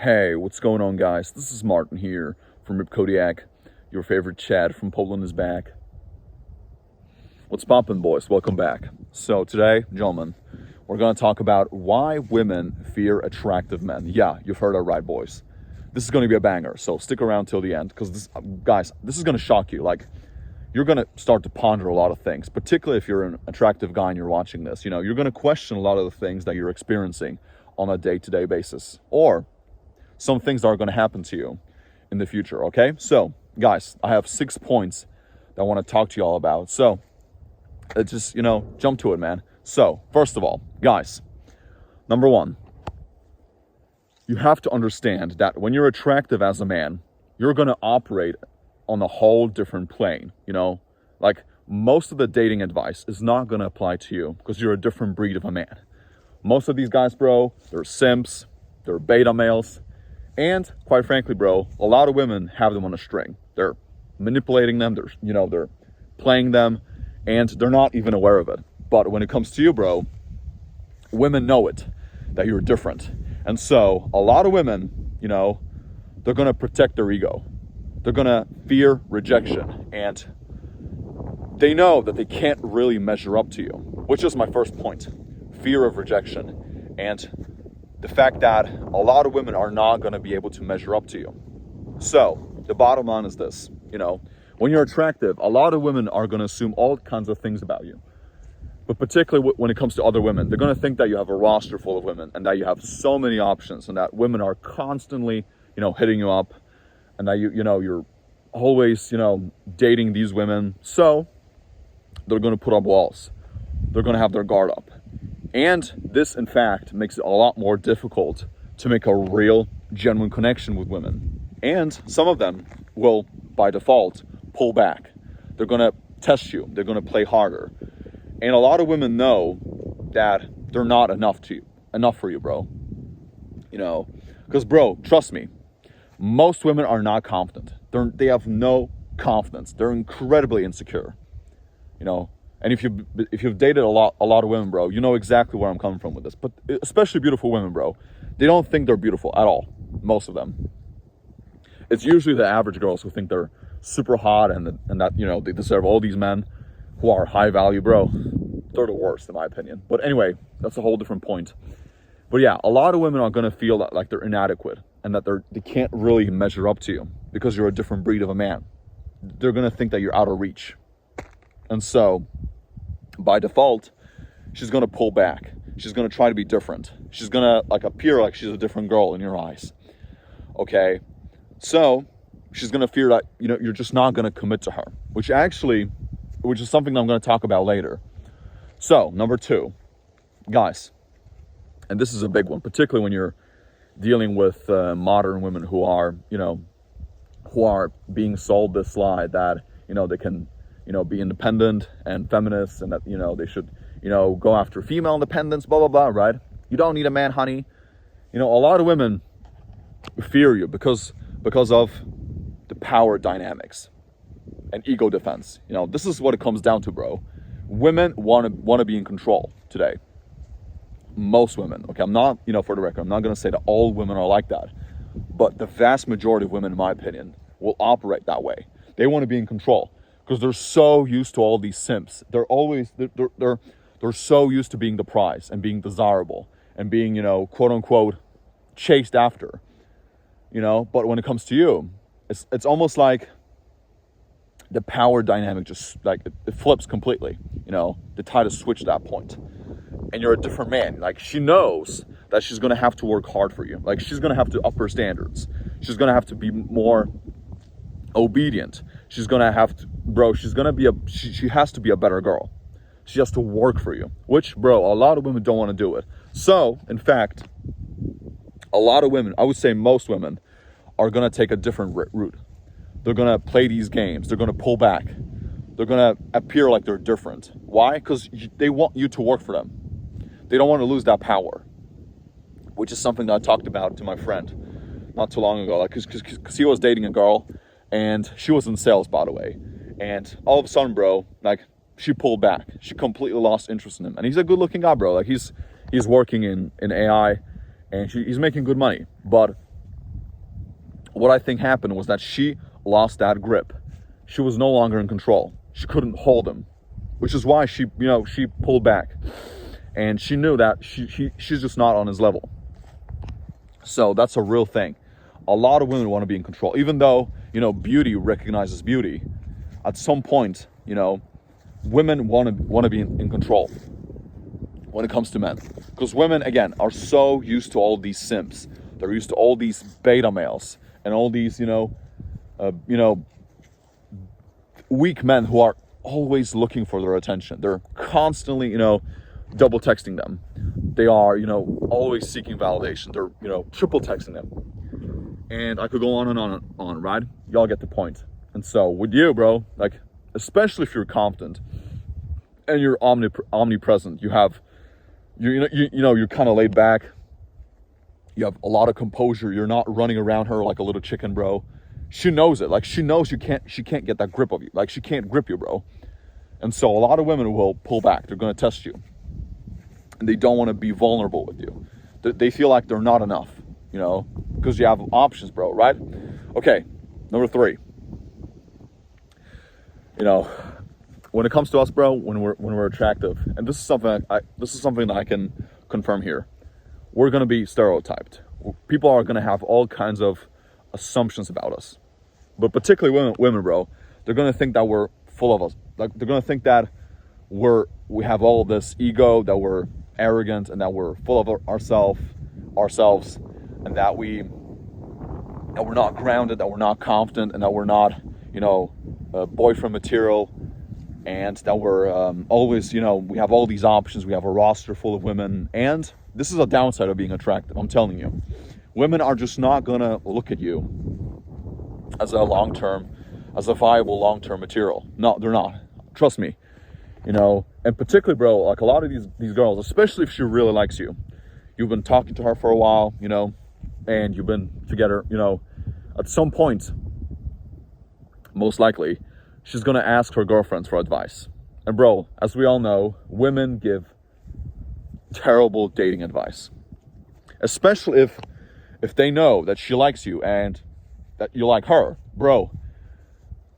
Hey, what's going on, guys? This is Martin here from Rip Kodiak. Your favorite Chad from Poland is back. What's poppin', boys? Welcome back. So today, gentlemen, we're going to talk about why women fear attractive men. Yeah, you've heard it right, boys. This is going to be a banger, so stick around till the end, because guys, this is going to shock you. Like, you're going to start to ponder a lot of things, particularly if you're an attractive guy and you're watching this. You know, you're going to question a lot of the things that you're experiencing on a day-to-day basis, or some things that are going to happen to you in the future, okay? So, guys, I have 6 points that I want to talk to you all about. So, let's just, jump to it, man. So, first of all, guys, number one, you have to understand that when you're attractive as a man, you're going to operate on a whole different plane, Like, most of the dating advice is not going to apply to you because you're a different breed of a man. Most of these guys, bro, they're simps, they're beta males, and quite frankly, bro, a lot of women have them on a string. They're manipulating them, they're playing them, and they're not even aware of it. But when it comes to you, bro, women know it, that you're different. And so a lot of women, they're going to protect their ego. They're going to fear rejection, and they know that they can't really measure up to you, which is my first point. Fear of rejection, and the fact that a lot of women are not going to be able to measure up to you. So the bottom line is this, when you're attractive, a lot of women are going to assume all kinds of things about you. But particularly when it comes to other women, they're going to think that you have a roster full of women and that you have so many options and that women are constantly, hitting you up, and that you're always, dating these women. So they're going to put up walls. They're going to have their guard up. And this, in fact, makes it a lot more difficult to make a real, genuine connection with women. And some of them will, by default, pull back. They're going to test you. They're going to play harder. And a lot of women know that they're not enough for you, bro. Because, bro, trust me, most women are not confident. They have no confidence. They're incredibly insecure, And if you've dated a lot of women, bro, you know exactly where I'm coming from with this. But especially beautiful women, bro, they don't think they're beautiful at all. Most of them. It's usually the average girls who think they're super hot and that they deserve all these men who are high value, bro. They're the worst, in my opinion. But anyway, that's a whole different point. But yeah, a lot of women are gonna feel that like they're inadequate and that they can't really measure up to you because you're a different breed of a man. They're gonna think that you're out of reach, and so, by default, she's going to pull back. She's going to try to be different. She's going to appear like she's a different girl in your eyes. Okay? So, she's going to fear that, you're just not going to commit to her, which is something that I'm going to talk about later. So, number 2, guys, and this is a big one, particularly when you're dealing with modern women who are being sold this lie that, they can be independent and feminist, and that, they should, go after female independence, blah, blah, blah, right? You don't need a man, honey. A lot of women fear you because of the power dynamics and ego defense. This is what it comes down to, bro. Women want to be in control today. Most women, okay? I'm not, for the record, I'm not going to say that all women are like that, but the vast majority of women, in my opinion, will operate that way. They want to be in control. Because they're so used to all these simps. They're so used to being the prize and being desirable and being, quote unquote, chased after. But when it comes to you, it's almost like the power dynamic just like it flips completely. They try to switch that point. And you're a different man. Like, she knows that she's gonna have to work hard for you. Like, she's gonna have to up her standards. She's gonna have to be more obedient. She's gonna have to, bro, she has to be a better girl. She has to work for you, which, bro, a lot of women don't want to do it. So, in fact, a lot of women, I would say most women, are gonna take a different route. They're gonna play these games. They're gonna pull back. They're gonna appear like they're different. Why? Because they want you to work for them. They don't want to lose that power, which is something that I talked about to my friend not too long ago. Like, because he was dating a girl, and she was in sales, by the way. And all of a sudden, bro, like, she pulled back. She completely lost interest in him. And he's a good-looking guy, bro. Like, he's working in AI, and he's making good money. But what I think happened was that she lost that grip. She was no longer in control. She couldn't hold him, which is why she pulled back. And she knew that she's just not on his level. So that's a real thing. A lot of women want to be in control. Even though, beauty recognizes beauty, at some point, women want to be in control when it comes to men. Because women, again, are so used to all these simps. They're used to all these beta males and all these, weak men who are always looking for their attention. They're constantly, double texting them. They are, always seeking validation. They're, triple texting them. And I could go on and on, right? Y'all get the point. And so with you, bro, like, especially if you're confident and you're omnipresent, you're kind of laid back. You have a lot of composure. You're not running around her like a little chicken, bro. She knows it. Like, she knows she can't get that grip of you. Like, she can't grip you, bro. And so a lot of women will pull back. They're going to test you. And they don't want to be vulnerable with you. They feel like they're not enough, because you have options, bro, right? Okay, number 3. When it comes to us, bro, when we're attractive, and this is something that I can confirm here, we're going to be stereotyped. People are going to have all kinds of assumptions about us. But particularly women, bro, they're going to think that we're full of us. Like, they're going to think that we have all this ego, that we're arrogant, and that we're full of ourselves, and that we're not grounded, that we're not confident, and that we're not, boyfriend material, and that we're always, we have all these options. We have a roster full of women, and this is a downside of being attractive. I'm telling you, women are just not gonna look at you as a viable long-term material. No, they're not. Trust me. And particularly, bro, like, a lot of these girls, especially if she really likes you, you've been talking to her for a while, and you've been together, at some point, most likely, she's going to ask her girlfriends for advice. And bro, as we all know, women give terrible dating advice, especially if they know that she likes you and that you like her, bro.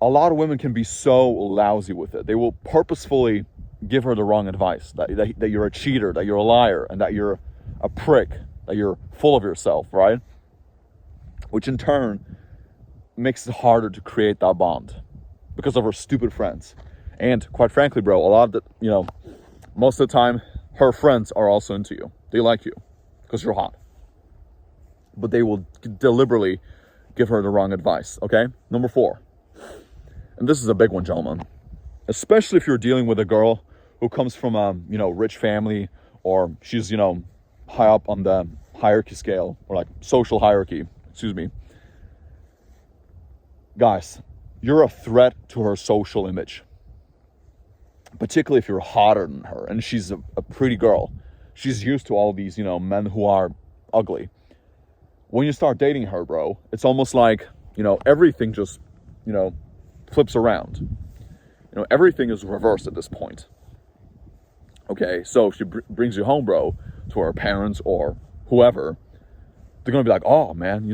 A lot of women can be so lousy with it. They will purposefully give her the wrong advice, that you're a cheater, that you're a liar, and that you're a prick, that you're full of yourself, right? Which in turn makes it harder to create that bond because of her stupid friends. And quite frankly, bro, a lot of the, most of the time, her friends are also into you. They like you because you're hot. But they will deliberately give her the wrong advice, okay? Number 4. And this is a big one, gentlemen. Especially if you're dealing with a girl who comes from a, rich family, or she's, high up on the hierarchy scale, or like social hierarchy, Guys, you're a threat to her social image. Particularly if you're hotter than her and she's a pretty girl. She's used to all these, men who are ugly. When you start dating her, bro, it's almost like, everything just, flips around. Everything is reversed at this point. Okay, so if she brings you home, bro, to her parents or whoever, they're going to be like, oh, man,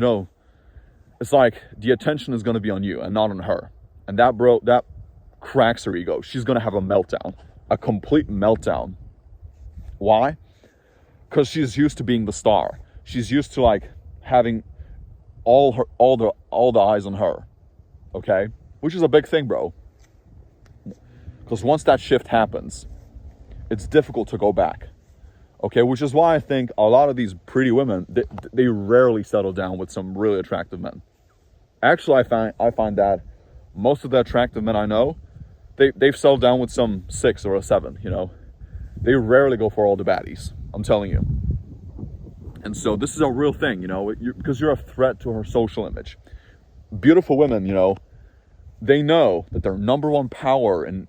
it's like the attention is going to be on you and not on her. And that cracks her ego. She's going to have a meltdown, a complete meltdown. Why? Because she's used to being the star. She's used to, like, having all the eyes on her. Okay? Which is a big thing, bro. Because once that shift happens, it's difficult to go back. Okay, which is why I think a lot of these pretty women, they rarely settle down with some really attractive men. Actually, I find that most of the attractive men I know, they've settled down with some 6 or a 7, They rarely go for all the baddies, I'm telling you. And so this is a real thing, because you're a threat to her social image. Beautiful women, they know that their number one power in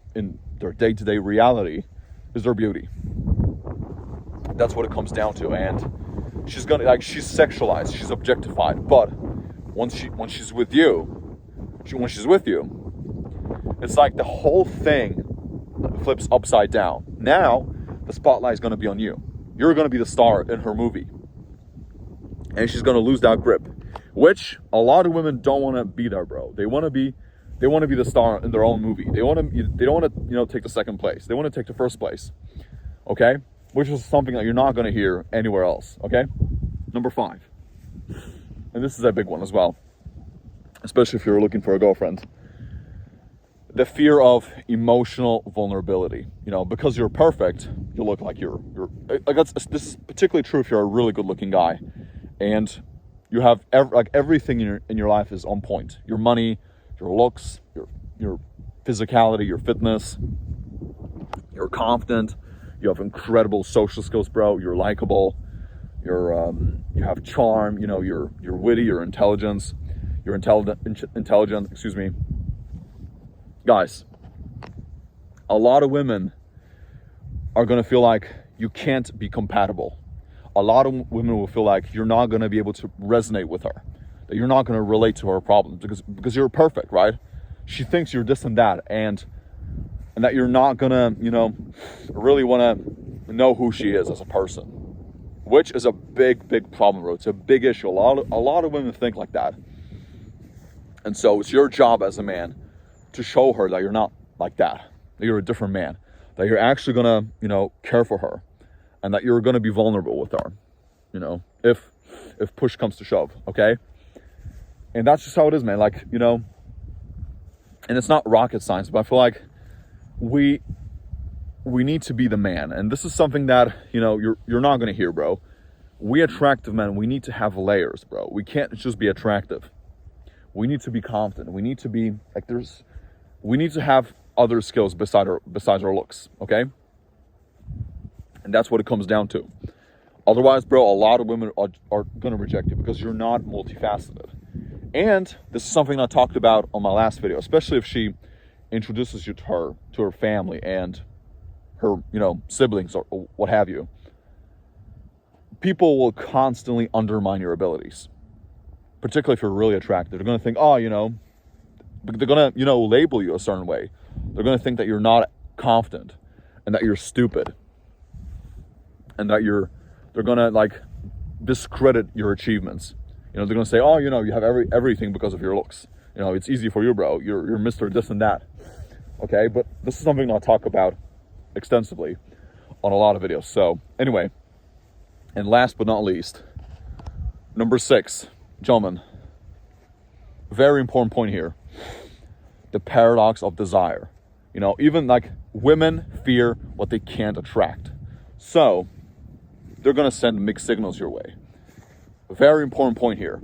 their day-to-day reality is their beauty. That's what it comes down to. And she's sexualized, she's objectified. But when she's with you, it's like the whole thing flips upside down. Now the spotlight is going to be on you. You're going to be the star in her movie, and she's going to lose that grip. which a lot of women don't want to be there, bro. They want to be the star in their own movie. They don't want to, take the second place. They want to take the first place. Okay? Which is something that you're not going to hear anywhere else. Okay? Number 5. And this is a big one as well, especially if you're looking for a girlfriend. The fear of emotional vulnerability. Because you're perfect, you look like you're this is particularly true if you're a really good looking guy and you have everything in your life is on point. Your money, your looks, your physicality, your fitness, you're confident, you have incredible social skills, bro, you're likable, you have charm, you're witty, you're intelligent, excuse me. Guys, a lot of women are going to feel like you can't be compatible. A lot of women will feel like you're not going to be able to resonate with her, that you're not going to relate to her problems because you're perfect, right? She thinks you're this and that, and that you're not going to, really want to know who she is as a person, which is a big, big problem, bro. It's a big issue. A lot of women think like that. And so it's your job as a man to show her that you're not like that you're a different man, that you're actually gonna, care for her, and that you're gonna be vulnerable with her, if push comes to shove, okay? And that's just how it is, man. And it's not rocket science, but I feel like we need to be the man, and this is something that, you're not gonna hear, bro. We attractive men, we need to have layers, bro. We can't just be attractive. We need to be confident. We need to be we need to have other skills besides our looks, okay? And that's what it comes down to. Otherwise, bro, a lot of women are gonna reject you because you're not multifaceted. And this is something I talked about on my last video, especially if she introduces you to her family and her, siblings or what have you. People will constantly undermine your abilities, particularly if you're really attractive. They're gonna think, they're gonna, label you a certain way. They're gonna think that you're not confident and that you're stupid and that they're gonna discredit your achievements. They're gonna say, you have everything because of your looks. It's easy for you, bro. You're Mr. This and that. Okay, but this is something I'll talk about extensively on a lot of videos. So anyway, and last but not least, number 6, gentlemen, very important point here. The paradox of desire. Even women fear what they can't attract. So they're going to send mixed signals your way. Very important point here.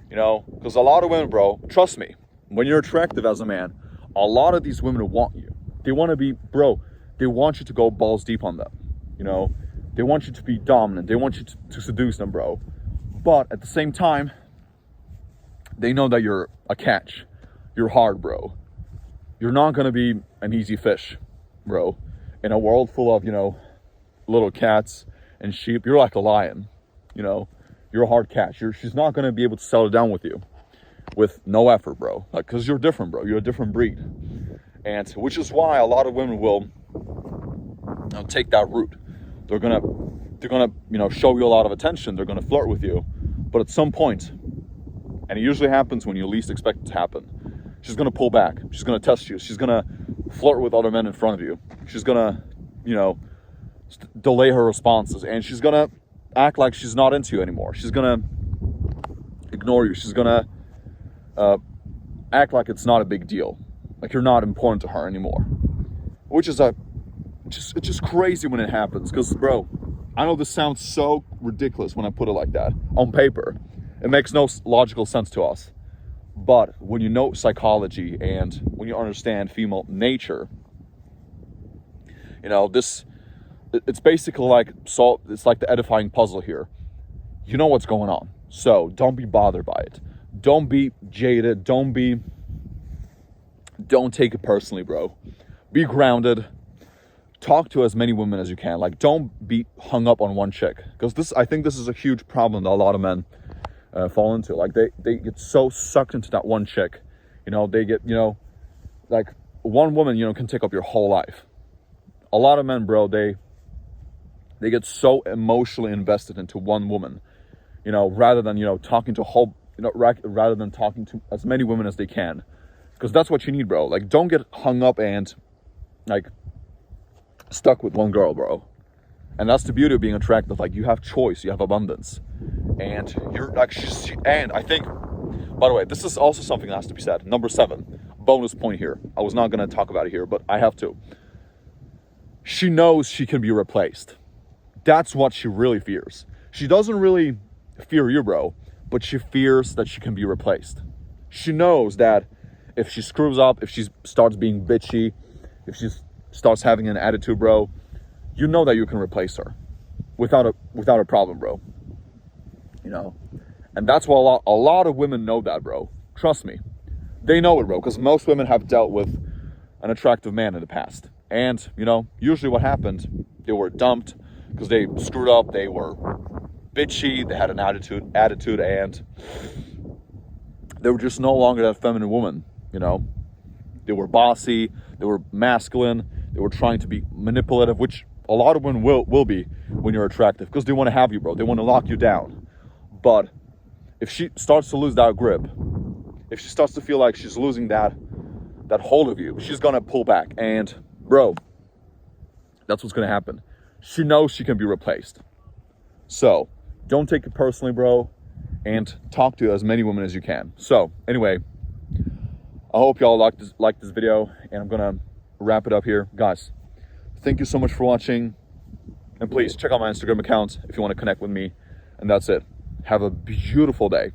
Because a lot of women, bro, trust me, when you're attractive as a man, a lot of these women want you. They want to be, bro, they want you to go balls deep on them. They want you to be dominant. They want you to seduce them, bro. But at the same time, they know that you're a catch. You're hard, bro. You're not going to be an easy fish, bro. In a world full of, little cats and sheep, you're like a lion. You're a hard catch. She's not going to be able to settle down with you with no effort, bro. Because you're different, bro. You're a different breed. And which is why a lot of women will take that route. They're gonna show you a lot of attention. They're gonna flirt with you. But at some point, and it usually happens when you least expect it to happen, she's gonna pull back. She's gonna test you. She's gonna flirt with other men in front of you. She's gonna, delay her responses, and she's gonna act like she's not into you anymore. She's gonna ignore you. She's gonna act like it's not a big deal, like you're not important to her anymore. Which is it's just crazy when it happens. Because, bro, I know this sounds so ridiculous when I put it like that on paper. It makes no logical sense to us. But when you know psychology and when you understand female nature, it's basically it's like the edifying puzzle here. You know what's going on. So don't be bothered by it. Don't be jaded. Don't take it personally, bro. Be grounded. Talk to as many women as you can. Don't be hung up on one chick. Because I think this is a huge problem that a lot of men fall into. They get so sucked into that one chick. They get, one woman, can take up your whole life. A lot of men, bro, they get so emotionally invested into one woman, rather than, talking to a whole, rather than talking to as many women as they can, because that's what you need, bro. Like, don't get hung up and like stuck with one girl, bro. And that's the beauty of being attractive. Like, you have choice, you have abundance, and you're like, and I think, by the way, this is also something that has to be said. Number 7, bonus point here. I was not going to talk about it here, but I have to. She knows she can be replaced. That's what she really fears. She doesn't really fear you, bro, but she fears that she can be replaced. She knows that if she screws up, if she starts being bitchy, if she starts having an attitude, bro, you know that you can replace her without a problem, bro. You know, and that's why a lot of women know that, bro. Trust me, they know it, bro, because most women have dealt with an attractive man in the past, and you know, usually what happened, they were dumped because they screwed up, they were bitchy, they had an attitude, and they were just no longer that feminine woman. You know, they were bossy, they were masculine, they were trying to be manipulative, which a lot of women will be when you're attractive, because they want to have you, bro. They want to lock you down. But if she starts to lose that grip, if she starts to feel like she's losing that hold of you, she's gonna pull back. And bro, that's what's gonna happen. She knows she can be replaced. So don't take it personally, bro, and talk to as many women as you can. So anyway, I hope y'all like this video, and I'm gonna wrap it up here. Guys, thank you so much for watching, and please check out my Instagram account if you want to connect with me. And that's it. Have a beautiful day.